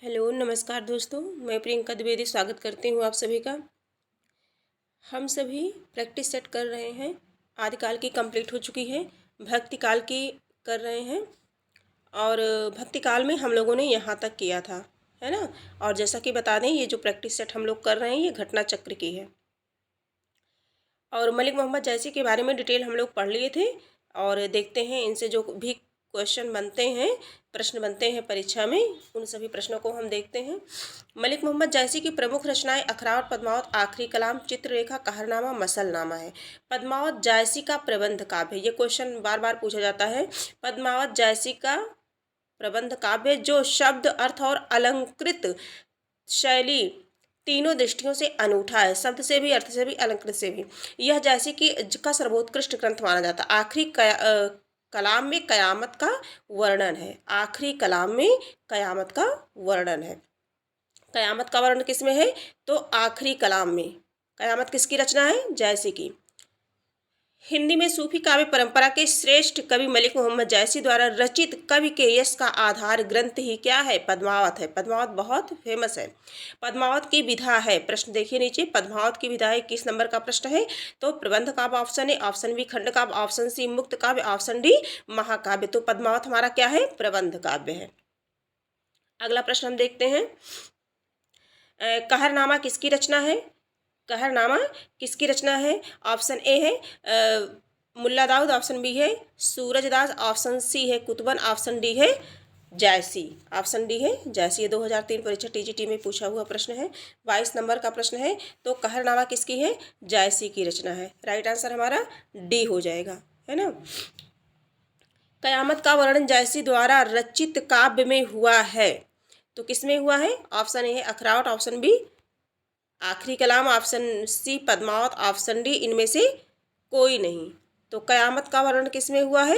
Hello नमस्कार दोस्तों, मैं प्रियंका द्विवेदी स्वागत करती हूँ आप सभी का। हम सभी प्रैक्टिस सेट कर रहे हैं। आदिकाल की कंप्लीट हो चुकी है, भक्ति काल की कर रहे हैं और भक्ति काल में हम लोगों ने यहाँ तक किया था, है ना। और जैसा कि बता दें, ये जो प्रैक्टिस सेट हम लोग कर रहे हैं ये घटना चक्र की है और मलिक मोहम्मद जैसी के बारे में डिटेल हम लोग पढ़ लिए थे। और देखते हैं इनसे जो भी क्वेश्चन बनते हैं, प्रश्न बनते हैं परीक्षा में, उन सभी प्रश्नों को हम देखते हैं। मलिक मोहम्मद जैसी की प्रमुख रचनाएं अखरावत, पद्मावत, आखिरी कलाम, चित्ररेखा, कहरनामा, मसलनामा है। पद्मावत जायसी का प्रबंध काव्य, ये क्वेश्चन बार बार पूछा जाता है। पद्मावत जायसी का प्रबंध काव्य जो शब्द, अर्थ और अलंकृत शैली तीनों दृष्टियों से अनूठा है, शब्द से भी, अर्थ से भी, अलंकृत से भी। यह जैसे कि का सर्वोत्कृष्ट ग्रंथ माना जाता है। आखिरी कलाम में कयामत का वर्णन है। आखिरी कलाम में कयामत का वर्णन है। कयामत का वर्णन किसमें है? तो आखिरी कलाम में। कयामत किसकी रचना है? जैसी की। हिंदी में सूफी काव्य परंपरा के श्रेष्ठ कवि मलिक मोहम्मद जैसी द्वारा रचित कवि के यश का आधार ग्रंथ ही क्या है? पद्मावत है। पद्मावत बहुत फेमस है। पद्मावत की विधा है, प्रश्न देखिए नीचे, पद्मावत की विधा है, किस नंबर का प्रश्न है? तो प्रबंध काव्य ऑप्शन ए, ऑप्शन बी खंड काव्य, ऑप्शन सी मुक्त काव्य, ऑप्शन डी महाकाव्य। तो पद्मावत हमारा क्या है? प्रबंध काव्य है। अगला प्रश्न हम देखते हैं, कहरनामा किसकी रचना है? कहरनामा किसकी रचना है? ऑप्शन ए है मुल्ला दाऊद, ऑप्शन बी है सूरजदास, ऑप्शन सी है कुतुबन, ऑप्शन डी है जैसी। ऑप्शन डी है जैसी। ये 2003 परीक्षा टीजीटी में पूछा हुआ प्रश्न है, 22 नंबर का प्रश्न है। तो कहरनामा किसकी है? जैसी की रचना है। राइट आंसर हमारा डी हो जाएगा, है ना। कयामत का वर्णन जैसी द्वारा रचित काव्य में हुआ है, तो किसमें हुआ है? ऑप्शन ए है Akhrawat, option B Akhiri Kalam, option C Padmavat, option D इनमें से कोई नहीं। तो कयामत का वर्णन किसमें हुआ है?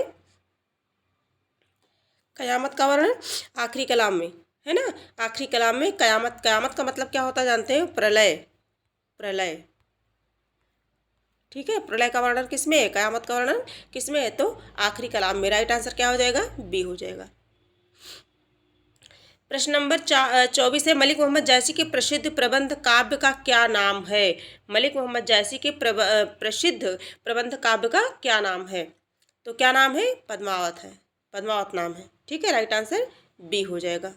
कयामत का वर्णन आखिरी कलाम में, है ना। आखिरी कलाम में कयामत। कयामत का मतलब क्या होता है जानते हैं? प्रलय। प्रलय, ठीक है। प्रलय का वर्णन किसमें है? कयामत का वर्णन किसमें है? तो आखिरी कलाम में। राइट आंसर क्या हो जाएगा? बी हो जाएगा। प्रश्न नंबर 24 है, मलिक मोहम्मद जैसी के प्रसिद्ध प्रबंध काव्य का क्या नाम है? मलिक मोहम्मद जैसी के प्रसिद्ध प्रबंध काव्य का क्या नाम है? तो क्या नाम है? पद्मावत है। पद्मावत नाम है, ठीक है। राइट आंसर बी हो जाएगा।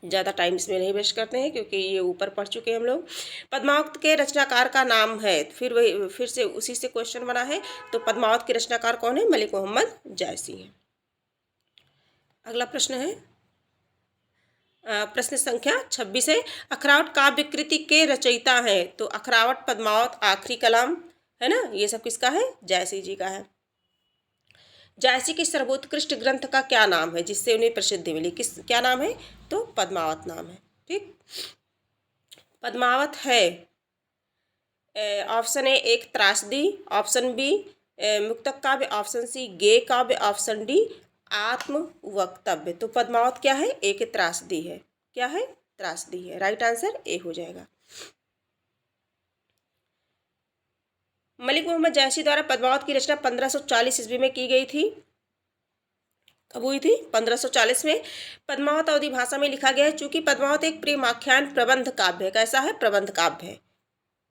ज़्यादा टाइम इसमें नहीं वेस्ट करते हैं क्योंकि ये ऊपर पढ़ चुके हैं हम लोग। पद्मावत के रचनाकार का नाम है, फिर से उसी से क्वेश्चन बना है। तो पद्मावत के रचनाकार कौन है? मलिक मोहम्मद जैसी है। अगला प्रश्न है, प्रश्न संख्या 26 है, अखरावट काव्य कृति के रचयिता हैं। तो अखरावट, पद्मावत, आखिरी कलाम, है ना, ये सब किसका है? जैसी जी का है। जैसी के सर्वोत्कृष्ट ग्रंथ का क्या नाम है जिससे उन्हें प्रसिद्धि मिली? क्या नाम है? तो पद्मावत नाम है, ठीक। पद्मावत है ऑप्शन ए एक त्रासदी, ऑप्शन बी मुक्तक काव्य, ऑप्शन सी गेय काव्य, ऑप्शन डी आत्म वक्तव्य। तो पद्मावत क्या है? एक त्रासदी है। क्या है? त्रासदी है। राइट आंसर ए हो जाएगा। मलिक मोहम्मद जैसी द्वारा पद्मावत की रचना 1540 ईस्वी में की गई थी। कब हुई थी? 1540 में। पद्मावत अवधी भाषा में लिखा गया है। चूंकि पद्मावत एक प्रेमाख्यान प्रबंध काव्य है। कैसा है? प्रबंध काव्य है,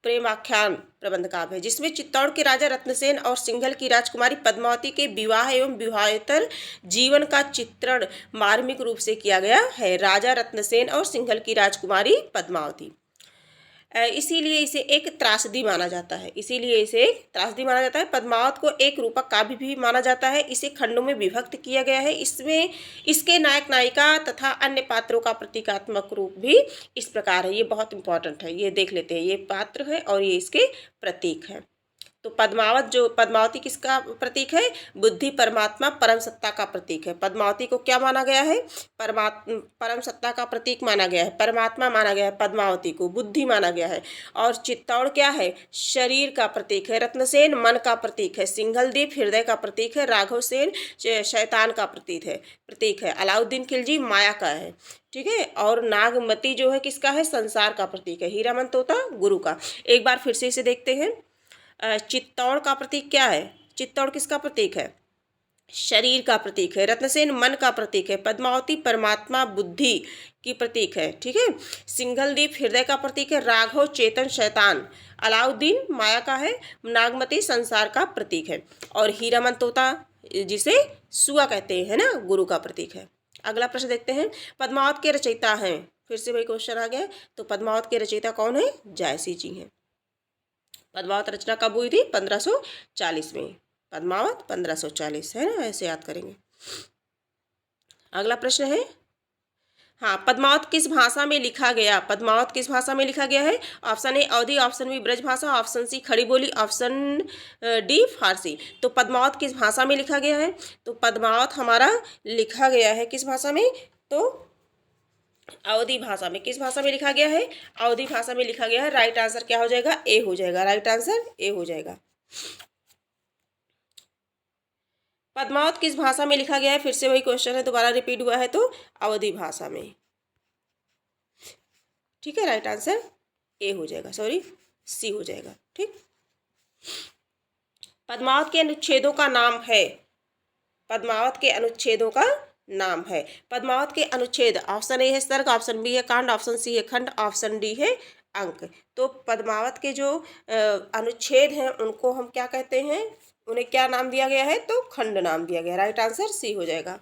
प्रेमाख्यान प्रबंध काव्य है, जिसमें चित्तौड़ के राजा रत्नसेन और सिंघल की राजकुमारी पद्मावती के विवाह एवं विवाहेतर जीवन का चित्रण मार्मिक रूप से किया गया है। राजा रत्नसेन और सिंघल की राजकुमारी पद्मावती, इसीलिए इसे एक त्रासदी माना जाता है। इसीलिए इसे एक त्रासदी माना जाता है। पद्मावत को एक रूपक काव्य भी माना जाता है। इसे खंडों में विभक्त किया गया है। इसमें इसके नायक नायिका तथा अन्य पात्रों का प्रतीकात्मक रूप भी इस प्रकार है। ये बहुत इंपॉर्टेंट है, ये देख लेते हैं। ये पात्र है और ये इसके प्रतीक है। तो पद्मावती किसका प्रतीक है? बुद्धि, परमात्मा, परम सत्ता का प्रतीक है। पद्मावती को क्या माना गया है? परम सत्ता का प्रतीक माना गया है। परमात्मा माना गया है पद्मावती को। बुद्धि माना गया है। और चित्तौड़ क्या है? शरीर का प्रतीक है। रत्नसेन मन का प्रतीक है। सिंघलदीप हृदय का प्रतीक है। राघव सेन शैतान का प्रतीक है। अलाउद्दीन खिलजी माया का है, ठीक है। और नागमती जो है किसका है? संसार का प्रतीक है। हीरामन तोता गुरु का। एक बार फिर से इसे देखते हैं। चित्तौड़ का प्रतीक क्या है? चित्तौड़ किसका प्रतीक है? शरीर का प्रतीक है, रत्नसेन मन का प्रतीक है, पद्मावती परमात्मा बुद्धि की प्रतीक है, ठीक है। सिंघलदीप हृदय का प्रतीक है, राघव चेतन शैतान, अलाउद्दीन माया का है, नागमती संसार का प्रतीक है, और हीरामन तोता जिसे सुआ कहते हैं ना, गुरु का प्रतीक है। अगला प्रश्न देखते हैं, पद्मावत के रचयिता हैं, फिर से वही क्वेश्चन आ गया। तो पद्मावत के रचयिता कौन है? जायसी जी हैं। पद्मावत रचना कब हुई थी? 1540 में। पद्मावत 1540 है ना, ऐसे याद करेंगे। अगला प्रश्न है, हाँ, पद्मावत किस भाषा में लिखा गया? पद्मावत किस भाषा में लिखा गया है? Option A Awadhi, option B Braj Bhasha, option सी खड़ी बोली, ऑप्शन डी फारसी। तो पद्मावत किस भाषा में लिखा गया है? तो पद्मावत हमारा लिखा गया है किस भाषा में? तो अवधी भाषा में। किस भाषा में लिखा गया है? अवधी भाषा में लिखा गया है। राइट आंसर क्या हो जाएगा? ए हो जाएगा। राइट आंसर ए हो जाएगा। पद्मावत किस भाषा में लिखा गया है? फिर से वही क्वेश्चन है, दोबारा रिपीट हुआ है, तो अवधी भाषा में। ठीक है, राइट आंसर ए हो जाएगा, सॉरी सी हो जाएगा। ठीक, पद्मावत के अनुच्छेदों का नाम है। पद्मावत के अनुच्छेदों का नाम है। पद्मावत के अनुच्छेद, ऑप्शन ए है सर्ग, ऑप्शन बी है कांड, ऑप्शन सी है खंड, ऑप्शन डी है अंक। तो पद्मावत के जो अनुच्छेद हैं उनको हम क्या कहते हैं? उन्हें क्या नाम दिया गया है? तो खंड नाम दिया गया। राइट आंसर सी हो जाएगा।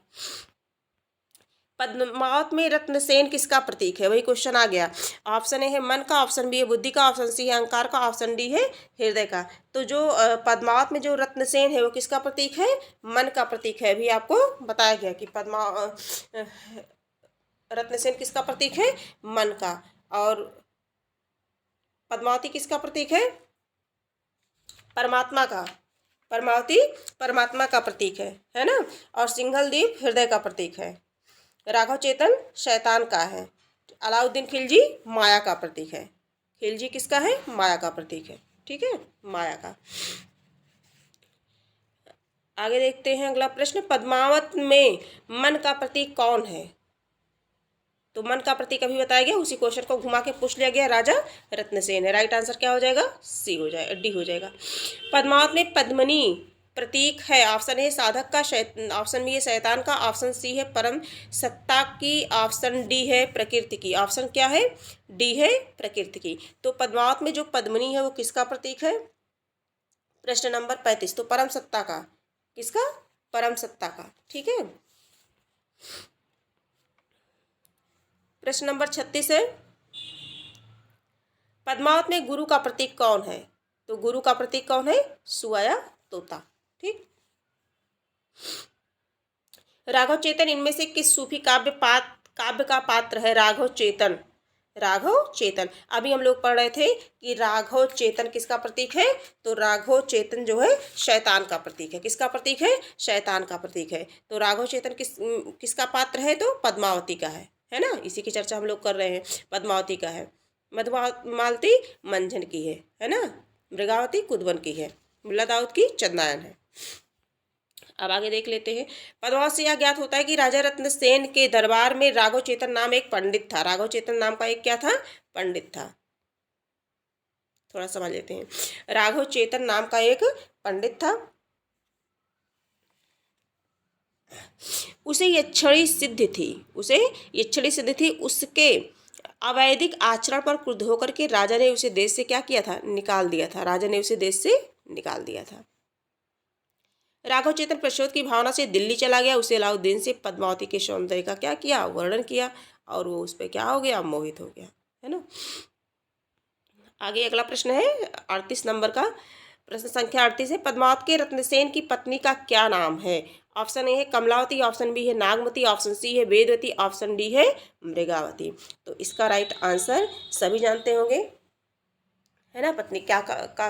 पद्मावत में रत्नसेन किसका प्रतीक है? वही क्वेश्चन आ गया। ऑप्शन ए है मन का, ऑप्शन बी है बुद्धि का, ऑप्शन सी है अहंकार का, ऑप्शन डी है हृदय का। तो जो पद्मावत में जो रत्नसेन है वो किसका प्रतीक है? मन का प्रतीक है। अभी आपको बताया गया कि रत्नसेन किसका प्रतीक है? मन का। और पद्मावती किसका प्रतीक है? परमात्मा का। पद्मावती परमात्मा का प्रतीक है ना। और सिंघलदीप हृदय का प्रतीक है। राघव चेतन शैतान का है। अलाउद्दीन खिलजी माया का प्रतीक है। खिलजी किसका है? माया का प्रतीक है। ठीक है, माया का। आगे देखते हैं अगला प्रश्न, पद्मावत में मन का प्रतीक कौन है? तो मन का प्रतीक अभी बताया गया, उसी क्वेश्चन को घुमा के पूछ लिया गया, राजा रत्नसेन है। राइट आंसर क्या हो जाएगा? सी हो जाएगा, डी हो जाएगा। पद्मावत में पद्मनी प्रतीक है। ऑप्शन ए साधक का, ऑप्शन बी है शैतान का, ऑप्शन सी है परम सत्ता की, ऑप्शन डी है प्रकृति की। ऑप्शन क्या है? डी है प्रकृति की। तो पद्मावत में जो पद्मनी है वो किसका प्रतीक है? प्रश्न नंबर 35। तो परम सत्ता का। किसका? परम सत्ता का। ठीक है। प्रश्न नंबर 36 है, पद्मावत में गुरु का प्रतीक कौन है? तो गुरु का प्रतीक कौन है? सुआ या तोता। ठीक, राघव चेतन इनमें से किस सूफी काव्य का पात्र है? राघव चेतन। राघव चेतन, अभी हम लोग पढ़ रहे थे कि राघव चेतन किसका प्रतीक है? तो राघव चेतन जो है शैतान का प्रतीक है। किसका प्रतीक है? शैतान का प्रतीक है। तो राघव चेतन किसका पात्र है? तो पद्मावती का है ना। इसी की चर्चा हम लोग कर रहे हैं। पद्मावती का है। मधुमालती मंझन की है ना। मृगावती कुदवन की है। मुल्ला दाऊद की चंदायन है। अब आगे देख लेते हैं। पद्मावत से यह ज्ञात होता है कि राजा रत्नसेन के दरबार में राघव चेतन नाम एक पंडित था। राघव चेतन नाम का एक क्या था? पंडित था। थोड़ा समझ लेते हैं। राघव चेतन नाम का एक पंडित था। उसे यक्षणी सिद्धि थी। उसे यक्षणी सिद्धि थी। उसके अवैधिक आचरण पर क्रुद्ध होकर के राजा ने उसे देश से क्या किया था? निकाल दिया था। राजा ने उसे देश से निकाल दिया था। राघव चेतन प्रतिशोध की भावना से दिल्ली चला गया। उसे अलाउद्दीन से पद्मावती के सौंदर्य का क्या किया? वर्णन किया, और वो उस पर क्या हो गया? मोहित हो गया, है ना। आगे अगला प्रश्न है 38 नंबर का। प्रश्न संख्या 38 है, पद्मावत के रत्नसेन की पत्नी का क्या नाम है? ऑप्शन ए है कमलावती, ऑप्शन बी है नागमती, ऑप्शन सी है वेदवती, ऑप्शन डी है मृगावती। तो इसका राइट आंसर सभी जानते होंगे, है ना। पत्नी का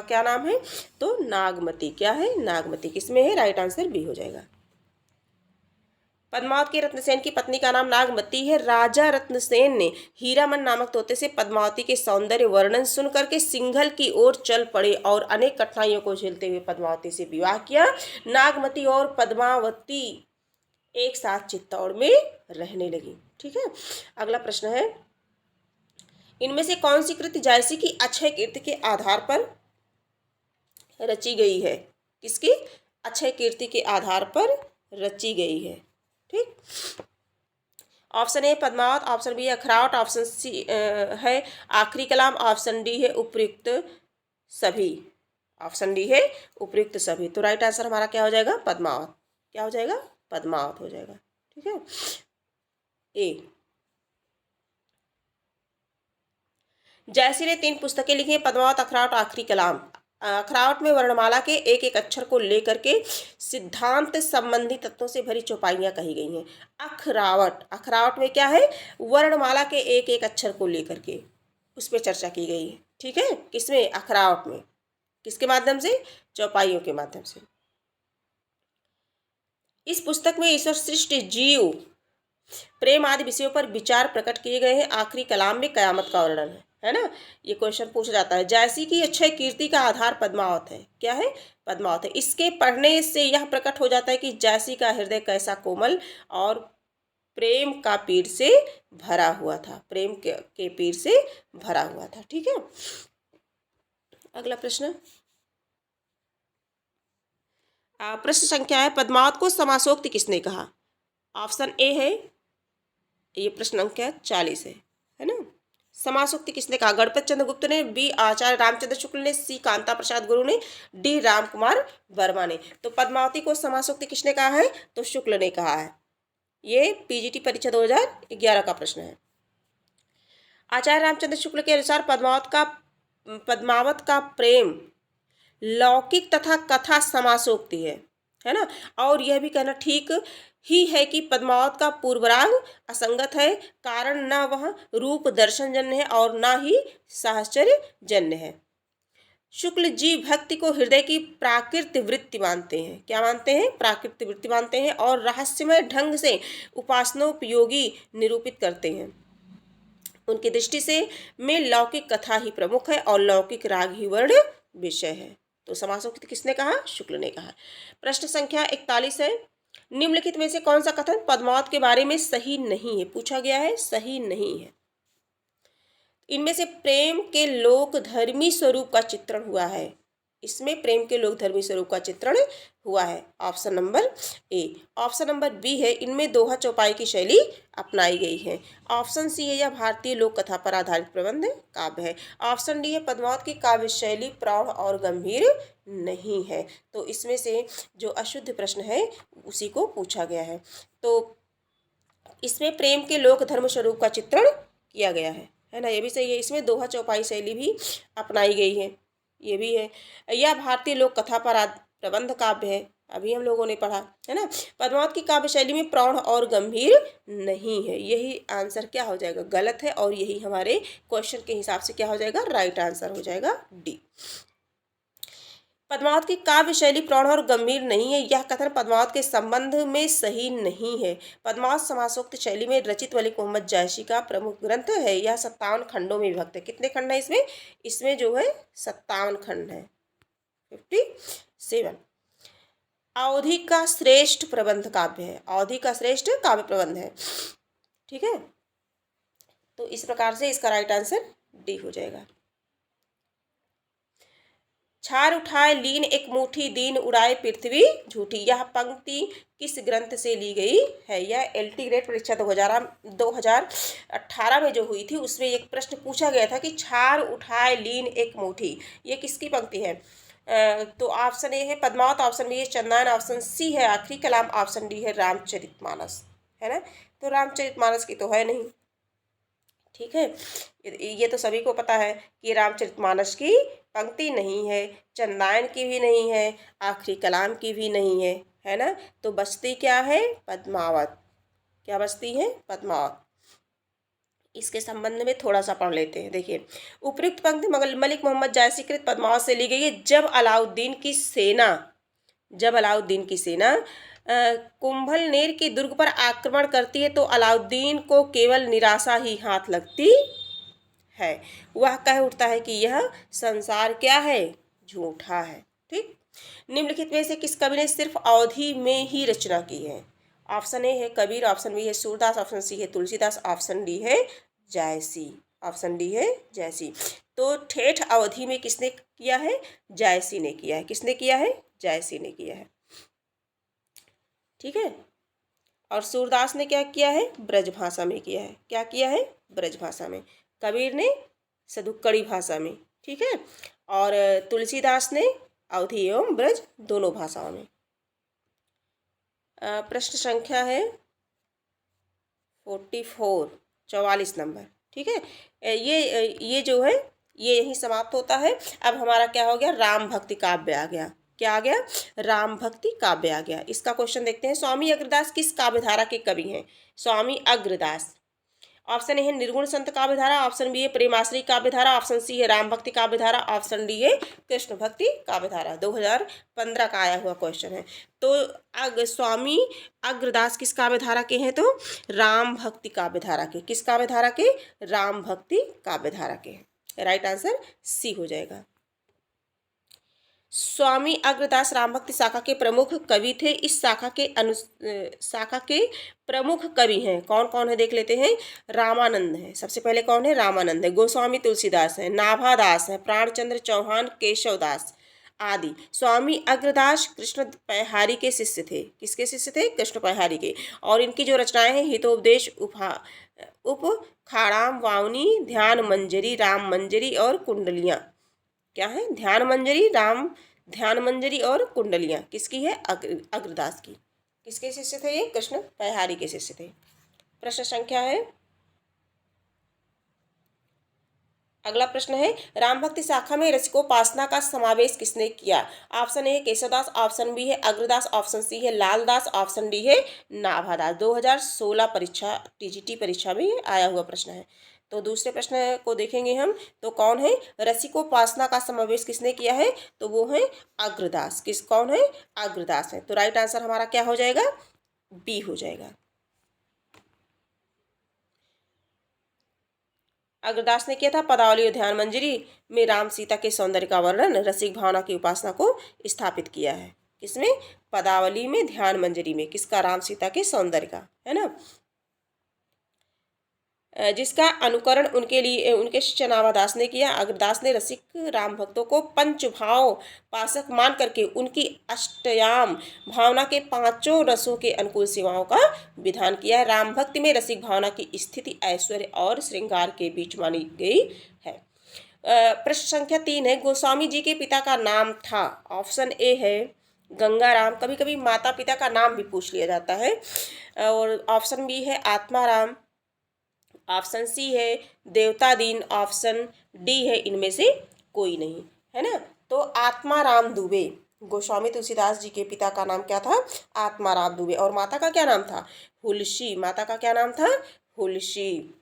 क्या नाम है? तो नागमती। क्या है? नागमती। किसमें है? राइट आंसर बी हो जाएगा। पद्मावत के रत्नसेन की पत्नी का नाम नागमती है। राजा रत्नसेन ने हीरामन नामक तोते से पद्मावती के सौंदर्य वर्णन सुन करके सिंघल की ओर चल पड़े और अनेक कठिनाइयों को झेलते हुए पद्मावती से विवाह किया। नागमती और पद्मावती एक साथ चित्तौड़ में रहने लगी। ठीक है। अगला प्रश्न है, इनमें से कौन सी कृति जायसी की अक्षय कीर्ति के आधार पर रची गई है? किसकी? अक्षय कीर्ति के आधार पर रची गई है। ठीक, option A Padmavat, option B है अखरावट, ऑप्शन सी है आखिरी कलाम, ऑप्शन डी है उपर्युक्त सभी। ऑप्शन डी है उपर्युक्त सभी। तो राइट आंसर हमारा क्या हो जाएगा? पद्मावत। क्या हो जाएगा? पद्मावत हो जाएगा। ठीक है, ए। जयसी ने 3 पुस्तकें लिखी हैं, पद्मावत, अखरावट, आखिरी कलाम। अखरावट में वर्णमाला के एक एक अक्षर को लेकर के सिद्धांत संबंधी तत्वों से भरी चौपाइयां कही गई हैं। अखरावट, अखरावट में क्या है? वर्णमाला के एक एक अक्षर को लेकर के उस पर चर्चा की गई है। ठीक है, किसमें? अखरावट में। किसके माध्यम से? चौपाइयों के माध्यम से। इस पुस्तक में ईश्वर, सृष्टि, जीव, प्रेम आदि विषयों पर विचार प्रकट किए गए हैं। आखिरी कलाम में कयामत का वर्णन है ना। ये क्वेश्चन पूछा जाता है। जैसी की अक्षय कीर्ति का आधार पद्मावत है। क्या है? पद्मावत है। इसके पढ़ने से यह प्रकट हो जाता है कि जैसी का हृदय कैसा कोमल और प्रेम का पीर से भरा हुआ था। प्रेम के पीर से भरा हुआ था। ठीक है, अगला प्रश्न। प्रश्न संख्या है, पद्मावत को समासोक्ति किसने कहा? ऑप्शन ए है, ये प्रश्न अंक क्या 40 है ना। समासोक्ति किसने कहा? गणपत चंद्र गुप्त ने, बी आचार्य रामचंद्र शुक्ल ने, सी कांता प्रसाद गुरु ने, डी राम कुमार वर्मा ने। तो पद्मावती को समासोक्ति किसने कहा है? तो शुक्ल ने कहा है। ये पीजीटी परीक्षा 2011 का प्रश्न है। आचार्य रामचंद्र शुक्ल के अनुसार पद्मावत का प्रेम लौकिक तथा कथा समासोक्ति है ना। और यह भी कहना ठीक ही है कि पद्मावत का पूर्वराग असंगत है, कारण न वह रूप दर्शन जन्य है और न ही साहचर्य जन्य है। शुक्ल जी भक्ति को हृदय की प्राकृत वृत्ति मानते हैं। क्या मानते हैं? प्राकृत वृत्ति मानते हैं और रहस्यमय ढंग से उपासनोपयोगी निरूपित करते हैं। उनकी दृष्टि से में लौकिक कथा ही प्रमुख है और लौकिक राग ही वर्ण विषय है। तो समासोक्ति किसने कहा? शुक्ल ने कहा। प्रश्न संख्या 41 है, निम्नलिखित में से कौन सा कथन पद्मावत के बारे में सही नहीं है? पूछा गया है, सही नहीं है। इनमें से प्रेम के लोक धर्मी स्वरूप का चित्रण हुआ है। इसमें प्रेम के लोक धर्मी स्वरूप का चित्रण हुआ है। Option number A. Option number B है, इनमें दोहा चौपाई की शैली अपनाई गई है। ऑप्शन सी है, यह भारतीय लोक कथा पर आधारित प्रबंध काव्य है। ऑप्शन डी है, पद्मावत की काव्य शैली प्रौढ़ और गंभीर नहीं है। तो इसमें से जो अशुद्ध प्रश्न है उसी को पूछा गया है। तो इसमें प्रेम के लोक धर्म स्वरूप का चित्रण किया गया है ना। ये भी सही है। इसमें दोहा चौपाई शैली भी अपनाई गई है, ये भी है। यह भारतीय लोक कथा पर प्रबंध काव्य है, अभी हम लोगों ने पढ़ा है ना। पद्मावत की काव्य शैली में प्रौढ़ और गंभीर नहीं है। यही आंसर क्या हो जाएगा? गलत है। और यही हमारे क्वेश्चन के हिसाब से क्या हो जाएगा? राइट आंसर हो जाएगा डी। पद्मावत की काव्य शैली प्रौढ़ और गंभीर नहीं है, यह कथन पद्मावत के संबंध में सही नहीं है। पद्मावत समासोक्त शैली में रचित वलीद मोहम्मद जैसी का प्रमुख ग्रंथ है। यह 57 खंडों में विभक्त है। कितने खंड है इसमें? इसमें जो है 57 खंड है, 57। अवधि का श्रेष्ठ प्रबंध काव्य है। अवधि का श्रेष्ठ काव्य प्रबंध है। ठीक है, तो इस प्रकार से इसका राइट आंसर डी हो जाएगा। छार उठाए लीन एक मुट्ठी दीन उड़ाए पृथ्वी झूठी, यह पंक्ति किस ग्रंथ से ली गई है? यह एलटी ग्रेड परीक्षा 2018 में जो हुई थी उसमें एक प्रश्न पूछा गया था कि छार उठाए लीन एक मुट्ठी, ये किसकी पंक्ति है? तो ऑप्शन ए है पद्मावत, ऑप्शन बी है चंदन, ऑप्शन सी है आखिरी कलाम, ऑप्शन डी है रामचरितमानस, है ना। तो रामचरितमानस की तो है नहीं। ठीक है, ये तो सभी को पता है कि रामचरितमानस की पंक्ति नहीं है, चंदायन की भी नहीं है, आखिरी कलाम की भी नहीं है ना। तो बचती क्या है? पद्मावत। क्या बचती है? पद्मावत। इसके संबंध में थोड़ा सा पढ़ लेते हैं। देखिए, उपयुक्त पंक्ति मलिक मोहम्मद जैसी कृत पद्मावत से ली गई है। जब अलाउद्दीन की सेना कुंभलनेर के दुर्ग पर आक्रमण करती है तो अलाउद्दीन को केवल निराशा ही हाथ लगती है। वह कह उठता है कि यह संसार क्या है? झूठा है। ठीक, निम्नलिखित में से किस कवि ने सिर्फ अवधि में ही रचना की है? ऑप्शन ए है कबीर, ऑप्शन बी है सूरदास, ऑप्शन सी है तुलसीदास, ऑप्शन डी है जायसी। ऑप्शन डी है जायसी। तो ठेठ अवधि में किसने किया है? जायसी ने किया है। किसने किया है? जायसी ने किया है। ठीक है। और सूरदास ने क्या किया है, ब्रजभाषा में किया है। क्या किया है, ब्रजभाषा में। कबीर ने सदुक्कड़ी भाषा में, ठीक है। और तुलसीदास ने अवधी एवं ब्रज दोनों भाषाओं में। प्रश्न संख्या है 44 नंबर, ठीक है। ये जो है ये यहीं समाप्त होता है। अब हमारा क्या हो गया, राम भक्ति काव्य आ गया। क्या आ गया, राम भक्ति काव्य आ गया। इसका क्वेश्चन देखते हैं। स्वामी अग्रदास किस काव्यधारा के कवि हैं? स्वामी अग्रदास। ऑप्शन ए है निर्गुण संत काव्यधारा, ऑप्शन बी है प्रेमाश्री काव्यधारा, ऑप्शन सी है राम भक्ति काव्यधारा, ऑप्शन डी है कृष्ण भक्ति काव्यधारा। 2015 का आया हुआ क्वेश्चन है। तो स्वामी अग्रदास किस काव्यधारा के हैं? तो राम भक्ति काव्यधारा के। किस काव्यधारा के? राम भक्ति काव्यधारा के। राइट आंसर सी हो जाएगा। स्वामी अग्रदास राम भक्ति शाखा के प्रमुख कवि थे। इस शाखा के प्रमुख कवि हैं। कौन कौन है देख लेते हैं। रामानंद है, सबसे पहले कौन है, रामानंद है। गोस्वामी तुलसीदास है, नाभादास है, प्राणचंद्र चौहान, केशवदास आदि। स्वामी अग्रदास कृष्ण पयहारी के शिष्य थे। किसके शिष्य थे? कृष्ण पयहारी के। और इनकी जो रचनाएं हैं, हितोपदेश, उपखाड़ाम, वावनी, ध्यान मंजरी, राम मंजरी और कुंडलियां। क्या है? ध्यान मंजरी और कुंडलियां किसकी है? अग्रदास की। किसके शिष्य थे ये? कृष्ण पयहारी के शिष्य थे। प्रश्न संख्या है, अगला प्रश्न है, राम भक्ति शाखा में रसिकोपासना का समावेश किसने किया? Option A Keshavdas, option B है अग्रदास, ऑप्शन सी है लालदास, ऑप्शन डी है नाभादास। 2016 परीक्षा टीजीटी परीक्षा में आया हुआ प्रश्न है। तो दूसरे प्रश्न को देखेंगे हम। तो कौन है? रसिकोपासना का समावेश किसने किया है? तो वो है अग्रदास। कौन है? अग्रदास है। तो राइट आंसर हमारा क्या हो जाएगा? बी हो जाएगा। अग्रदास ने किया था पदावली और ध्यान मंजरी में राम सीता के सौंदर्य का वर्णन, रसिक भावना की उपासना को स्थापित किया है। किसमें? पदावली में, ध्यान मंजरी में। किसका? राम सीता के सौंदर्य का, है ना। जिसका अनुकरण उनके शिष्य नाभादास ने किया। अग्रदास ने रसिक राम भक्तों को पंचभाव पासक मान करके उनकी अष्टयाम भावना के पांचों रसों के अनुकूल सेवाओं का विधान किया। राम भक्ति में रसिक भावना की स्थिति ऐश्वर्य और श्रृंगार के बीच मानी गई है। प्रश्न संख्या 3 है, गोस्वामी जी के पिता का नाम था। ऑप्शन ए है गंगाराम, कभी कभी माता पिता का नाम भी पूछ लिया जाता है। और ऑप्शन बी है आत्माराम, ऑप्शन सी है देवतादीन, ऑप्शन डी है इनमें से कोई नहीं, है ना। तो आत्माराम दुबे, गोस्वामी तुलसीदास जी के पिता का नाम क्या था? आत्माराम दुबे। और माता का क्या नाम था? हुलसी। माता का क्या नाम था? हुलसी,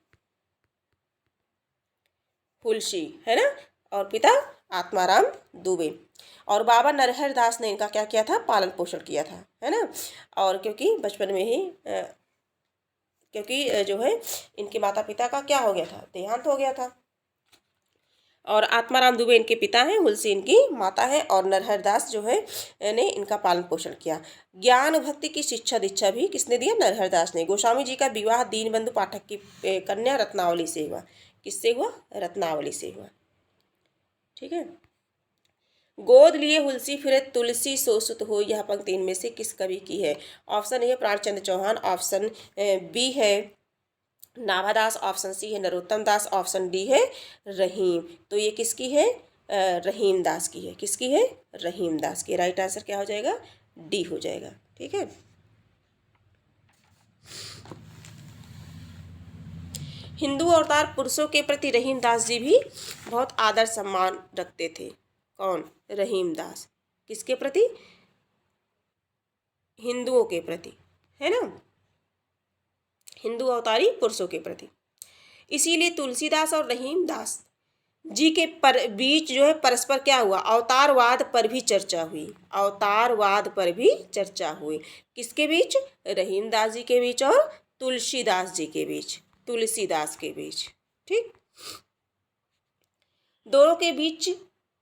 हुलसी, है ना। और पिता आत्माराम दुबे। और बाबा नरहर दास ने इनका क्या किया था? पालन पोषण किया था, है ना। और क्योंकि बचपन में ही क्योंकि जो है इनके माता पिता का क्या हो गया था? देहांत हो गया था। और आत्माराम दुबे इनके पिता हैं, हुलसी इनकी माता है। और नरहर दास जो है ने इनका पालन पोषण किया। ज्ञान भक्ति की शिक्षा दीक्षा भी किसने दिया? नरहर दास ने। गोस्वामी जी का विवाह दीनबंधु पाठक की कन्या रत्नावली से हुआ। किससे हुआ? रत्नावली से हुआ, ठीक है। गोद लिए हुलसी फिरे तुलसी सोसुत हो, यह पंक्ति इनमें से किस कवि की है? ऑप्शन ए है प्राणचंद्र चौहान, ऑप्शन बी है नाभादास, ऑप्शन सी है नरोत्तम दास, ऑप्शन डी है रहीम। तो ये किसकी है? रहीम दास की है। किसकी है? रहीम दास की। राइट आंसर क्या हो जाएगा? डी हो जाएगा, ठीक है। हिंदू अवतार पुरुषों के प्रति रहीम दास जी भी बहुत आदर सम्मान रखते थे। कौन? रहीम दास। किसके प्रति? हिंदुओं के प्रति, है ना। हिंदू अवतारी पुरुषों के प्रति। इसीलिए तुलसीदास और रहीम दास जी के बीच जो है परस्पर क्या हुआ? अवतारवाद पर भी चर्चा हुई। अवतारवाद पर भी चर्चा हुई। किसके बीच? रहीम दास जी के बीच और तुलसीदास जी के बीच, तुलसीदास के बीच, ठीक। दोनों के बीच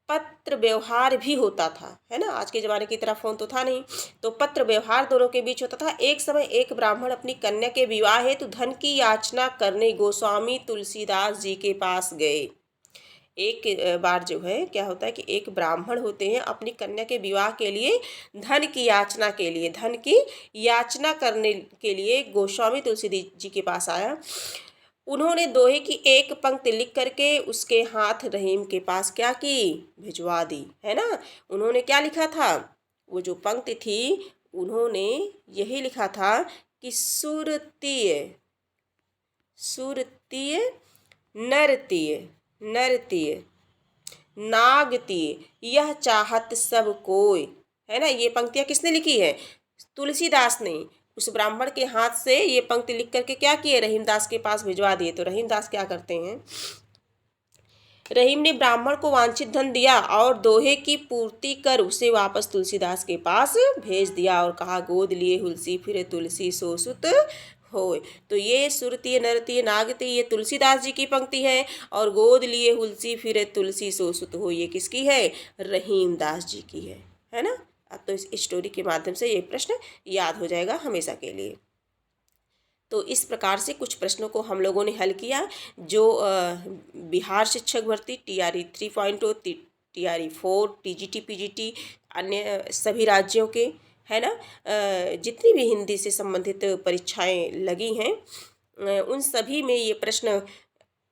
पत्र व्यवहार भी होता था, है ना। आज के ज़माने की तरह फ़ोन तो था नहीं, तो पत्र व्यवहार दोनों के बीच होता था। एक समय एक ब्राह्मण अपनी कन्या के विवाह हेतु धन की याचना करने गोस्वामी तुलसीदास जी के पास गए। एक बार जो है क्या होता है कि एक ब्राह्मण होते हैं, अपनी कन्या के विवाह के लिए धन की याचना करने के लिए गोस्वामी तुलसी जी के पास आया। उन्होंने दोहे की एक पंक्ति लिख करके उसके हाथ रहीम के पास क्या की, भिजवा दी, है ना। उन्होंने क्या लिखा था, वो जो पंक्ति थी उन्होंने यही लिखा था कि सुरतीय नरतीय नागतीय यह चाहत सब कोय, है ना। ये पंक्तियां किसने लिखी है, तुलसीदास ने। उस ब्राह्मण के हाथ से ये पंक्ति लिख करके क्या किए, रहीमदास के पास भिजवा दिए। तो रहीमदास क्या करते हैं, रहीम ने ब्राह्मण को वांछित धन दिया और दोहे की पूर्ति कर उसे वापस तुलसीदास के पास भेज दिया और कहा, गोद लिए हुलसी फिरे तुलसी सो सुत होय। तो ये सुरतीय नरतीय नागतीय ये तुलसीदास जी की पंक्ति है, और गोद लिए हुलसी फिरे तुलसी सो सुत होय ये किसकी है, रहीमदास जी की है ना। अब तो इस स्टोरी के माध्यम से ये प्रश्न याद हो जाएगा हमेशा के लिए। तो इस प्रकार से कुछ प्रश्नों को हम लोगों ने हल किया, जो बिहार शिक्षक भर्ती TRE 3.0, TRE 4, TGT PGT अन्य सभी राज्यों के, है ना, जितनी भी हिंदी से संबंधित परीक्षाएं लगी हैं उन सभी में ये प्रश्न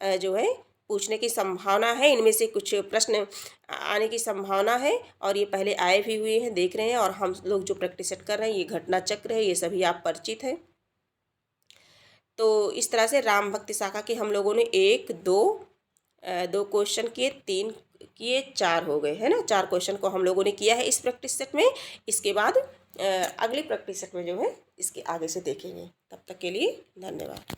जो है पूछने की संभावना है। इनमें से कुछ प्रश्न आने की संभावना है, और ये पहले आए भी हुए हैं, देख रहे हैं। और हम लोग जो प्रैक्टिस सेट कर रहे हैं, ये घटना चक्र है, ये सभी आप परिचित हैं। तो इस तरह से राम भक्ति शाखा के हम लोगों ने 1 2 2 क्वेश्चन किए, 3 किए, 4 हो गए, है ना। 4 क्वेश्चन को हम लोगों ने किया है इस प्रैक्टिस सेट में। इसके बाद अगली प्रैक्टिस सेट में जो है इसके आगे से देखेंगे। तब तक के लिए धन्यवाद।